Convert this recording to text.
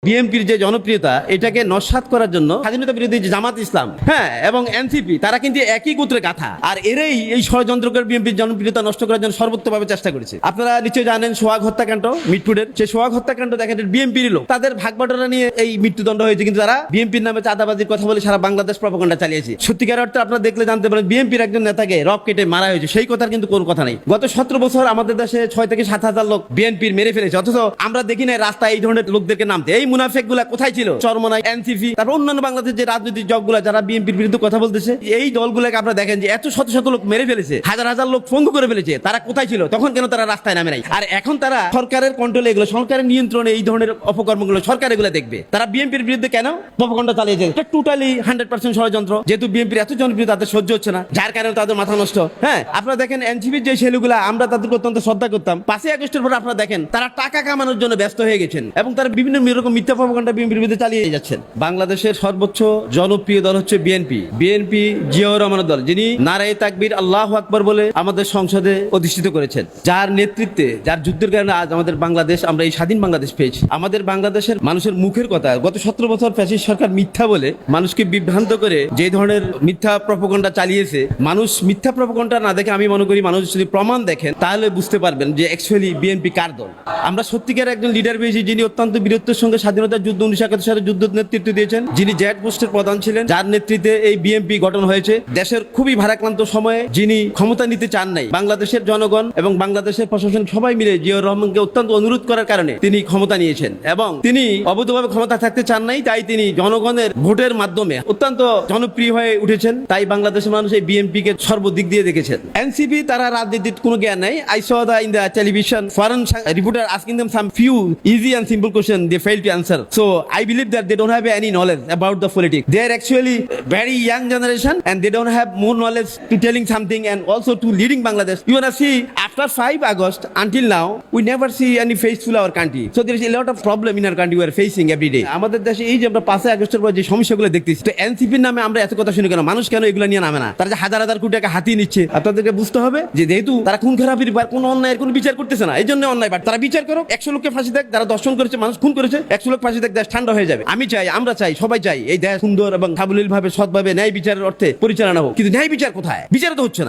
বিএনপির যে জনপ্রিয়তা এটাকে নস্যাৎ করার জন্য স্বাধীনতা বিরোধী যে জামাত ইসলাম, হ্যাঁ, এবং এনসিপি, তারা কিন্তু একই গোত্রে গাথা। আর এরাই এই ষড়যন্ত্র করে বিএনপির জনপ্রিয়তা নষ্ট করার জন্য সর্বোচ্চভাবে চেষ্টা করেছে। আপনারা নিশ্চয়ই জানেন সোহাগ হত্যাকাণ্ড, মিটফুডের সেই সোহাগ হত্যাকাণ্ড দেখেন বিএনপির লোক, তাদের ভাগবাটোয়ারা নিয়ে এই মৃত্যুদণ্ড হয়েছে, কিন্তু তারা বিএনপির নামে চাঁদাবাজির কথা বলে সারা বাংলাদেশ প্রপাগান্ডা চালিয়েছে। সত্যিকার অর্থে আপনারা দেখলে জানতে পারেন বিএনপির একজন নেতাকে রক কেটে মারা হয়েছে, সেই কথার কিন্তু কোনো কথা নেই। গত 17 বছর আমাদের দেশে 6 থেকে 7 হাজার লোক বিএনপির মেরে ফেলেছে, অথচ আমরা দেখি না রাস্তায় এই ধরনের লোকদেরকে নামতে। এই মুনাফেক গুলা কোথায় ছিল? চরমনাই, এনসিপি, তারপর অন্যান্য বাংলাদেশের যে রাজনৈতিক দলগুলো যারা বিএনপির বিরুদ্ধে কথা বলতেছে, এই দলগুলোকে আপনারা দেখেন যে এত শত শত লোক মেরে ফেলেছে, হাজার হাজার লোক পঙ্গু করে ফেলেছে, তারা কোথায় ছিল তখন? কেন তারা রাস্তায় নামে নাই? আর এখন তারা সরকারের কন্ট্রোলে, এগুলো সরকারের নিয়ন্ত্রণে এই ধরনের অপকর্মগুলো সরকার এগুলো দেখবে। তারা বিএনপির বিরুদ্ধে কেন প্রপাগান্ডা চালিয়েছে? এটা টোটালি 100% ষড়যন্ত্র। যেহেতু বিএনপির এত জনপ্রিয় তাদের সহ্য হচ্ছে না, যার কারণে তাদের মাথা নষ্ট। হ্যাঁ, আপনারা দেখেন এনসিপির যে ছেলেগুলা, আমরা তাদেরকে অত্যন্ত শ্রদ্ধা করতাম। 5ই আগস্টের পর আপনারা দেখেন তারা টাকা কামানোর জন্য ব্যস্ত হয়ে গেছেন এবং তারা বিভিন্ন রকম মিথ্যা প্রপাগান্ডা বিএনপির বিরুদ্ধে চালিয়ে যাচ্ছেন। বাংলাদেশের সর্বোচ্চ জনপ্রিয় দল হচ্ছে বিএনপি। বিএনপি জিয়াউর রহমানের দল, যিনি নারায়ে তাকবীর আল্লাহু আকবার বলে আমাদের সংসদে অধিষ্ঠিত করেছেন, যার নেতৃত্বে, যার যুদ্ধের কারণে আজ আমাদের বাংলাদেশ, আমরা এই স্বাধীন বাংলাদেশ পেয়েছি। আমাদের বাংলাদেশের মানুষের মুখের কথা, গত 17 বছর ফ্যাসিস্ট সরকার মিথ্যা বলে মানুষকে বিভ্রান্ত করে যে ধরনের মিথ্যা প্রপাগান্ডা চালিয়েছে, মানুষ মিথ্যা প্রপাগান্ডা না দেখে, আমি মনে করি মানুষ যদি প্রমাণ দেখেন তাহলে বুঝতে পারবেন যে অ্যাকচুয়ালি বিএনপি কার দল। আমরা সত্যিকার একজন লিডার পেয়েছি, যিনি অত্যন্ত বীরত্বের সঙ্গে স্বাধীনতার যুদ্ধ 1971 সালে যুদ্ধ নেতৃত্ব দিয়েছেন, যিনি জেড পোস্টের প্রধান ছিলেন, যার নেতৃত্বে এই বিএনপি গঠন হয়েছে। দেশের খুবই ভারাক্রান্ত সময়ে যিনি ক্ষমতা নিতে চান নাই, বাংলাদেশের জনগণ এবং বাংলাদেশের প্রশাসন সবাই মিলে জিয়াউর রহমানকে অত্যন্ত অনুরোধ করার কারণে তিনি ক্ষমতা নিয়েছেন এবং তিনি অবৈধভাবে ক্ষমতা থাকতে চান নাই, তাই তিনি জনগণের ভোটের মাধ্যমে অত্যন্ত জনপ্রিয় হয়ে উঠেছেন। তাই বাংলাদেশের মানুষ এই বিএনপি কে সর্বদিক দিয়ে দেখেছেন। এনসিপি, তারা রাজনীতির কোনো জ্ঞান নাই। I saw in the television foreign reporter asking them some few easy and simple questions they failed to answer. So I believe that they don't have any knowledge about the politics. They are actually very young generation and they don't have more knowledge to telling something and also to leading Bangladesh. You wanna see after 5 August until now we never see any faceful our country. So there is a lot of problem in our country we are facing every day. আমাদের দেশে এই যে আমরা 5 আগস্টের পর যে সমস্যাগুলো দেখতেছি, তো এনসিপির নামে আমরা এত কথা শুনি কেন? মানুষ কেন এগুলো নিয়ে নামে না? তারা যে হাজার হাজার কোটি টাকা হাতিয়ে নিচ্ছে, আপনাদেরকে বুঝতে হবে যে যেহেতু তারা খুন খারাপির কোন অন্যায়ের কোনো বিচার করতেছে না, এই জন্য অন্যায়। বাট তারা বিচার করো, 100 লোককে ফাঁসি দেখ, যারা দর্শন করেছে, মানুষ খুন করেছে, 100 লোক ফাঁসি দেখ, দেশ ঠান্ডা হয়ে যাবে। আমি চাই, আমরা চাই, সবাই চাই এই দেশ সুন্দর এবং সাবলীল ভাবে, সৎভাবে, ন্যায় বিচারের অর্থে পরিচালনা হোক। কিন্তু ন্যায় বিচার কোথায়? বিচার তো হচ্ছে না।